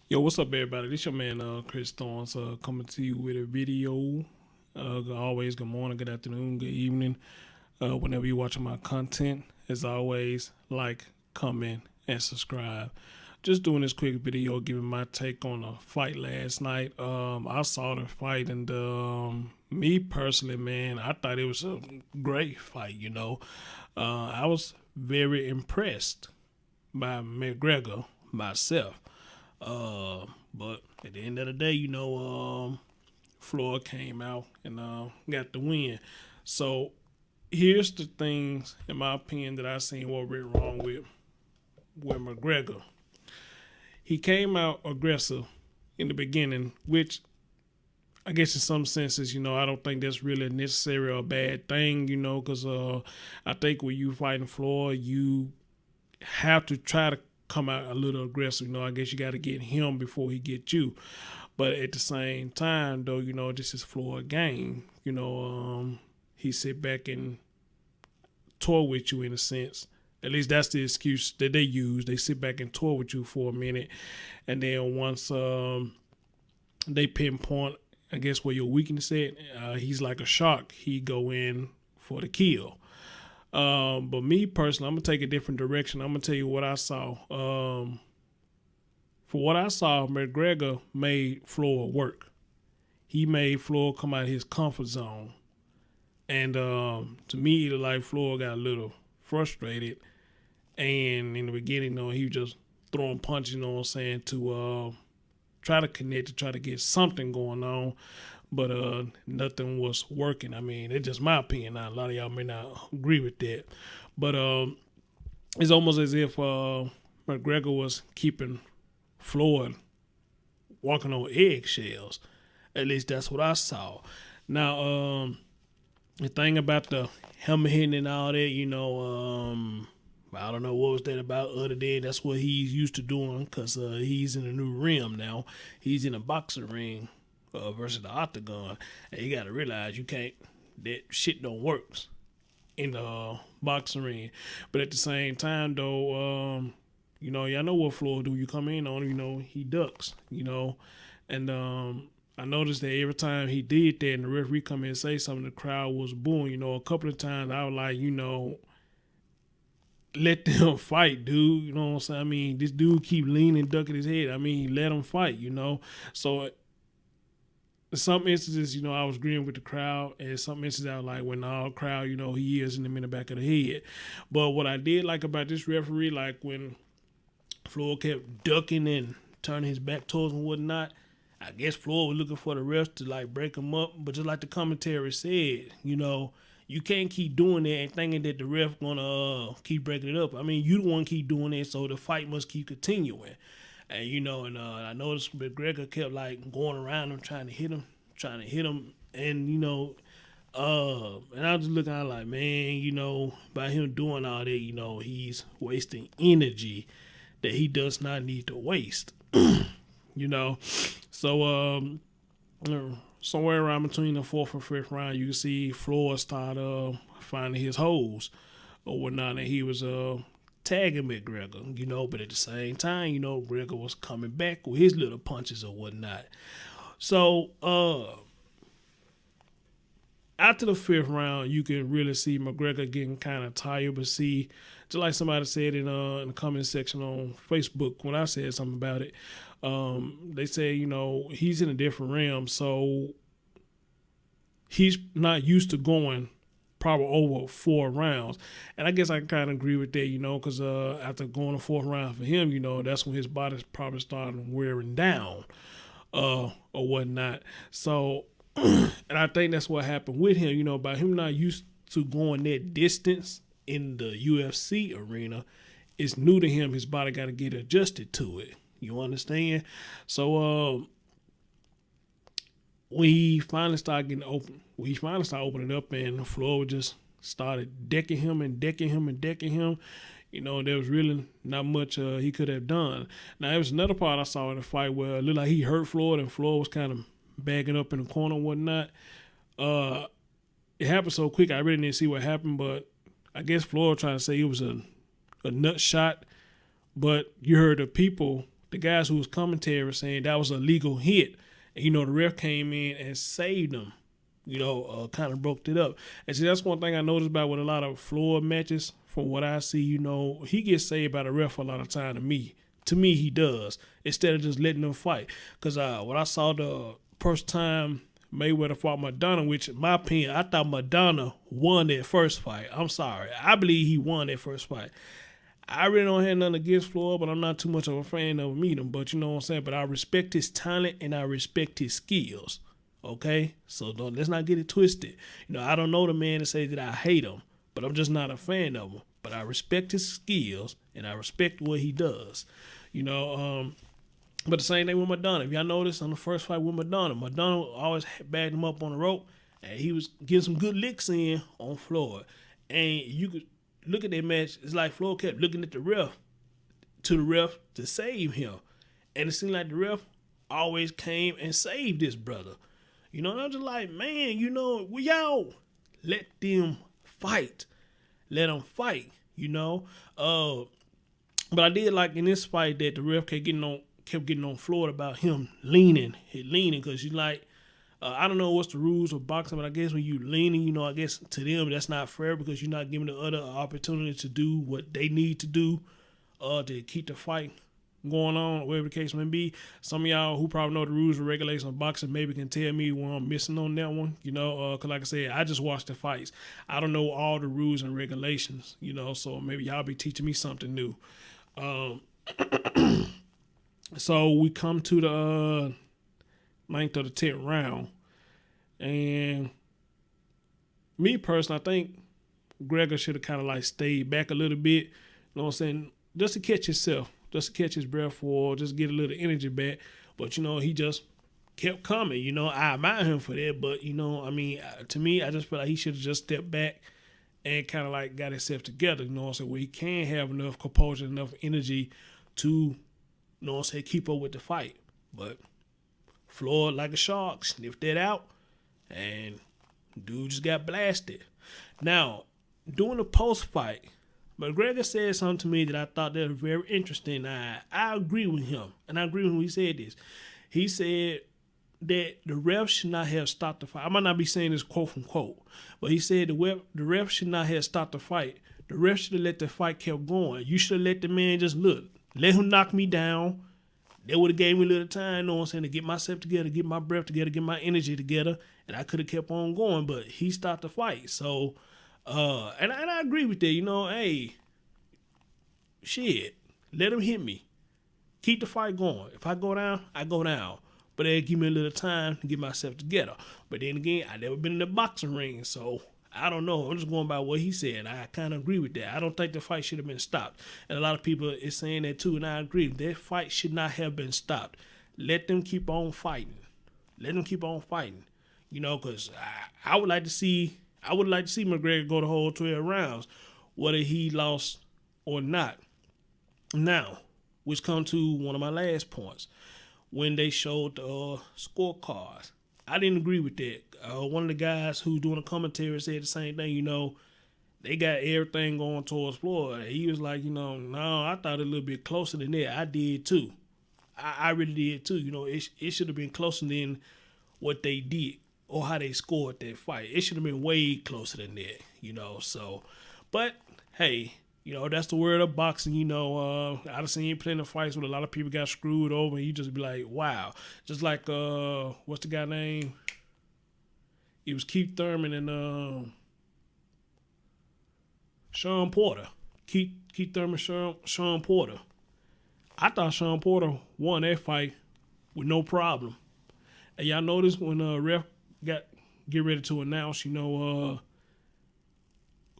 Yo, what's up, everybody? This your man, Chris Thorns, coming to you with a video. Always, good morning, good afternoon, good evening, whenever you're watching my content. As always, like, comment, and subscribe. Just doing this quick video, giving my take on the fight last night. I saw the fight, and me personally, man, I thought it was a great fight. I was very impressed by McGregor myself. But at the end of the day, Floyd came out and got the win. So here's the things, in my opinion, that I seen what went wrong with McGregor. He came out aggressive in the beginning, which I guess in some senses, I don't think that's really necessary or a bad thing, because I think when you fighting Floyd, you have to try to come out a little aggressive. I guess you got to get him before he get you. But at the same time, though, this is Floyd game. He sit back and toy with you in a sense. At least that's the excuse that they use. They sit back and toy with you for a minute, and then once they pinpoint, I guess, where your weakness at, he's like a shark. He go in for the kill. But me personally, I'm gonna take a different direction. I'm gonna tell you what I saw. For what I saw, McGregor made Floyd work. He made Floyd come out of his comfort zone, and to me, like Floyd got a little frustrated. And in the beginning, he was just throwing punches. Saying, to try to connect, to try to get something going on. But nothing was working. I mean, it's just my opinion. Now, a lot of y'all may not agree with that. But it's almost as if McGregor was keeping Floyd walking on eggshells. At least that's what I saw. Now, the thing about the helmet hitting and all that, I don't know what was that about other than that's what he's used to doing, because he's in a new rim now. He's in a boxing ring versus the octagon. And you got to realize that shit don't work in the boxing ring. But at the same time, though, y'all know what Floyd do. You come in on him, he ducks, and I noticed that every time he did that and the referee come in and say something, the crowd was booing. A couple of times I was like, let them fight, dude. You know what I'm saying? I mean, this dude keep leaning, ducking his head. I mean, let him fight, So in some instances, I was agreeing with the crowd, and in some instances, I was like, when the crowd, he is in the back of the head. But what I did like about this referee, like when Floyd kept ducking and turning his back towards him and whatnot, I guess Floyd was looking for the refs to like break him up. But just like the commentary said, you can't keep doing that and thinking that the ref gonna keep breaking it up. I mean, you don't want to keep doing it, so the fight must keep continuing. And I noticed McGregor kept like going around him, trying to hit him, and and I was just looking at it like, man, by him doing all that, he's wasting energy that he does not need to waste. So somewhere around between the fourth and fifth round, you can see Floyd start finding his holes or whatnot, and he was tagging McGregor, but at the same time, McGregor was coming back with his little punches or whatnot. So after the fifth round, you can really see McGregor getting kind of tired, but see, just like somebody said in the comment section on Facebook when I said something about it, they say, he's in a different realm, so he's not used to going probably over 4 rounds. And I guess I kind of agree with that, because after going the 4th round for him, that's when his body's probably starting wearing down or whatnot. So, and I think that's what happened with him, by him not used to going that distance in the UFC arena. It's new to him. His body got to get adjusted to it. You understand? So, when he finally started getting open, opening up, and Floyd just started decking him, there was really not much he could have done. Now, there was another part I saw in the fight where it looked like he hurt Floyd, and Floyd was kind of bagging up in the corner and whatnot. It happened so quick, I really didn't see what happened, but I guess Floyd trying to say it was a nut shot, but you heard the people the guys who was commentary saying that was a legal hit. And, you know, the ref came in and saved them. You know, kind of broke it up. And see, that's one thing I noticed about with a lot of Floyd matches. From what I see, you know, he gets saved by the ref a lot of time to me. To me, he does. Instead of just letting them fight. Because when I saw the first time Mayweather fought Madonna, which in my opinion, I thought Madonna won that first fight. I'm sorry. I believe he won that first fight. I really don't have nothing against Floyd, but I'm not too much of a fan of him. But you know what I'm saying? But I respect his talent and I respect his skills. Okay? So let's not get it twisted. You know, I don't know the man to say that I hate him, but I'm just not a fan of him. But I respect his skills and I respect what he does. You know, but the same thing with Madonna. If y'all notice on the first fight with Madonna always backed him up on the rope, and he was getting some good licks in on Floyd. And you could look at that match. It's like Floyd kept looking at the ref to save him, and it seemed like the ref always came and saved this brother. You know, and I'm just like, man, you know, y'all let them fight. Let them fight. You know, but I did like in this fight that the ref kept getting on Floyd about him leaning, because you like, I don't know what's the rules of boxing, but I guess when you leaning, you know, I guess to them that's not fair because you're not giving the other opportunity to do what they need to do to keep the fight going on, whatever the case may be. Some of y'all who probably know the rules and regulations of boxing maybe can tell me where I'm missing on that one, you know, because like I said, I just watched the fights. I don't know all the rules and regulations, you know, so maybe y'all be teaching me something new. So we come to the 9th or the 10th round, and me personally, I think Gregor should have kind of like stayed back a little bit, you know what I'm saying, just to catch himself, just to catch his breath or just get a little energy back. But, you know, he just kept coming. You know, I admire him for that. But, you know, I mean, to me, I just feel like he should have just stepped back and kind of like got himself together, you know what I'm saying, where he can have enough composure, enough energy to, you know what I'm saying, keep up with the fight. But Floyd, like a shark, sniffed that out, and dude just got blasted. Now, during the post-fight, McGregor said something to me that I thought that was very interesting. I agree with him, and I agree with him when he said this. He said that the ref should not have stopped the fight. I might not be saying this quote from quote, but he said the ref should not have stopped the fight. The ref should have let the fight kept going. You should have let the man just let him knock me down. That would have gave me a little time, you know what I'm saying, to get myself together, get my breath together, get my energy together, and I could have kept on going, but he stopped the fight. So, and I agree with that, you know, hey, shit, let him hit me. Keep the fight going. If I go down, I go down. But they give me a little time to get myself together. But then again, I never been in the boxing ring, so I don't know. I'm just going by what he said. I kind of agree with that. I don't think the fight should have been stopped. And a lot of people is saying that too, and I agree. That fight should not have been stopped. Let them keep on fighting. Let them keep on fighting. You know, because I would like to see McGregor go the whole 12 rounds, whether he lost or not. Now, which come to one of my last points. When they showed the scorecards, I didn't agree with that. One of the guys who's doing the commentary said the same thing. You know, they got everything going towards Floyd. He was like, you know, no, I thought a little bit closer than that. I did too. I really did too. You know, it should have been closer than what they did or how they scored that fight. It should have been way closer than that. You know, so, but hey. You know, that's the word of boxing, you know. I've seen plenty of fights where a lot of people got screwed over and you just be like, wow. Just like, what's the guy name? It was Keith Thurman and Shawn Porter. Keith Thurman, Shawn Porter. I thought Shawn Porter won that fight with no problem. And y'all notice when ref get ready to announce, you know,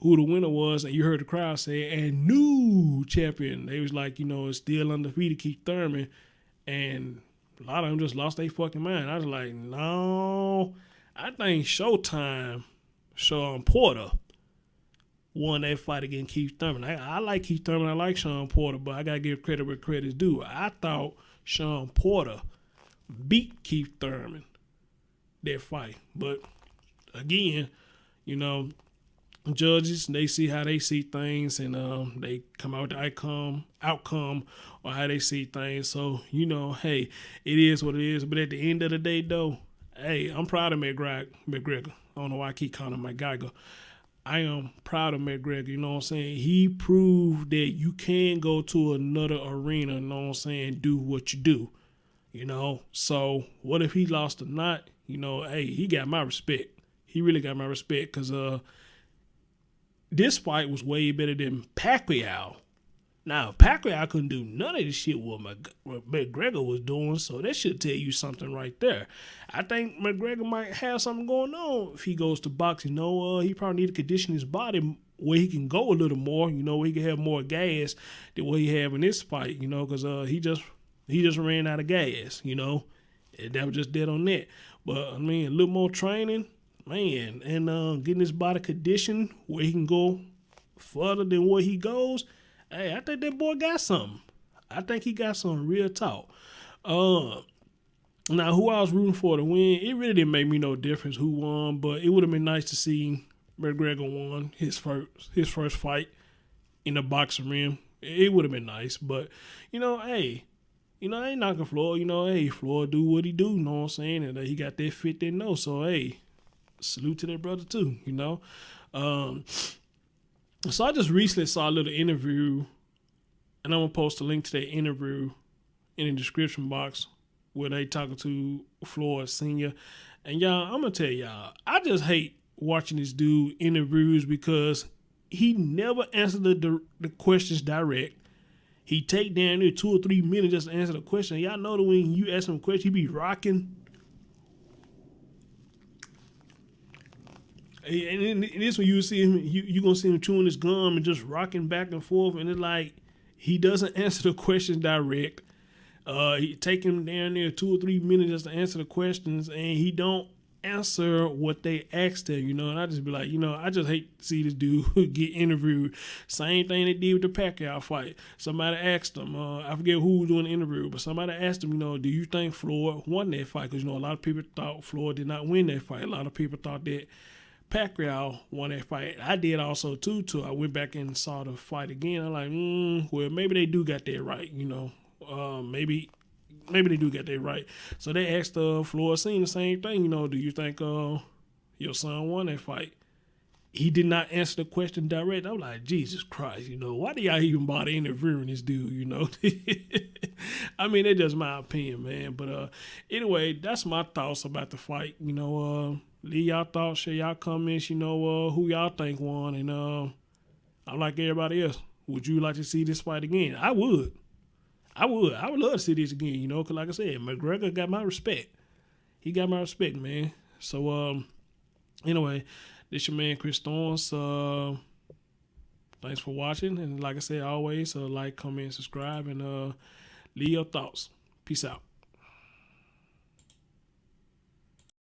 who the winner was, and you heard the crowd say, and new champion. They was like, you know, it's still undefeated Keith Thurman, and a lot of them just lost their fucking mind. I was like, no, I think Showtime, Shawn Porter, won that fight against Keith Thurman. I like Keith Thurman, I like Shawn Porter, but I got to give credit where credit's due. I thought Shawn Porter beat Keith Thurman that fight. But again, you know, judges, they see how they see things, and they come out with the outcome or how they see things. So, hey, it is what it is. But at the end of the day, though, hey, I'm proud of McGregor. I don't know why I keep calling him McGregor. I am proud of McGregor, you know what I'm saying? He proved that you can go to another arena, you know what I'm saying, do what you do, So what if he lost or not? Hey, he got my respect. He really got my respect because this fight was way better than Pacquiao. Now, Pacquiao couldn't do none of this shit what McGregor was doing, so that should tell you something right there. I think McGregor might have something going on if he goes to boxing. He probably need to condition his body where he can go a little more, where he can have more gas than what he have in this fight, because he just ran out of gas, and that was just dead on that. But, a little more training, man, and getting his body conditioned where he can go further than where he goes. Hey, I think that boy got something. I think he got some real talk. Now, who I was rooting for to win, it really didn't make me no difference who won, but it would have been nice to see McGregor won his first fight in the boxing ring. It would have been nice, but, hey, I ain't knocking Floyd. Hey, Floyd do what he do, you know what I'm saying? And he got that fit that know, so, hey, salute to that brother too, So I just recently saw a little interview, and I'm going to post a link to that interview in the description box where they talking to Floyd Sr. And y'all, I'm going to tell y'all, I just hate watching this dude interviews because he never answered the questions direct. He take down there 2 or 3 minutes just to answer the question. Y'all know that when you ask him a question, he be rocking. And this when you see him, you gonna see him chewing his gum and just rocking back and forth, and it's like he doesn't answer the questions direct. He take him down there 2 or 3 minutes just to answer the questions, and he don't answer what they asked him, And I just be like, I just hate to see this dude get interviewed. Same thing they did with the Pacquiao fight. Somebody asked him, I forget who was doing the interview, but somebody asked him, do you think Floyd won that fight? Because a lot of people thought Floyd did not win that fight. A lot of people thought that Pacquiao won that fight. I did also too. I went back and saw the fight again. I'm like, well, maybe they do got that right. Maybe they do get that right. So they asked Floyd Sr. the same thing. Do you think your son won that fight? He did not answer the question direct. I'm like, Jesus Christ, why do y'all even bother interviewing this dude, That's just my opinion, man. But anyway, that's my thoughts about the fight. Leave y'all thoughts, share y'all comments, who y'all think won. And I'm like everybody else. Would you like to see this fight again? I would. I would love to see this again, because like I said, McGregor got my respect. He got my respect, man. So, anyway, this your man, Chris Thorns. Thanks for watching. And like I said, always, like, comment, subscribe, and leave your thoughts. Peace out.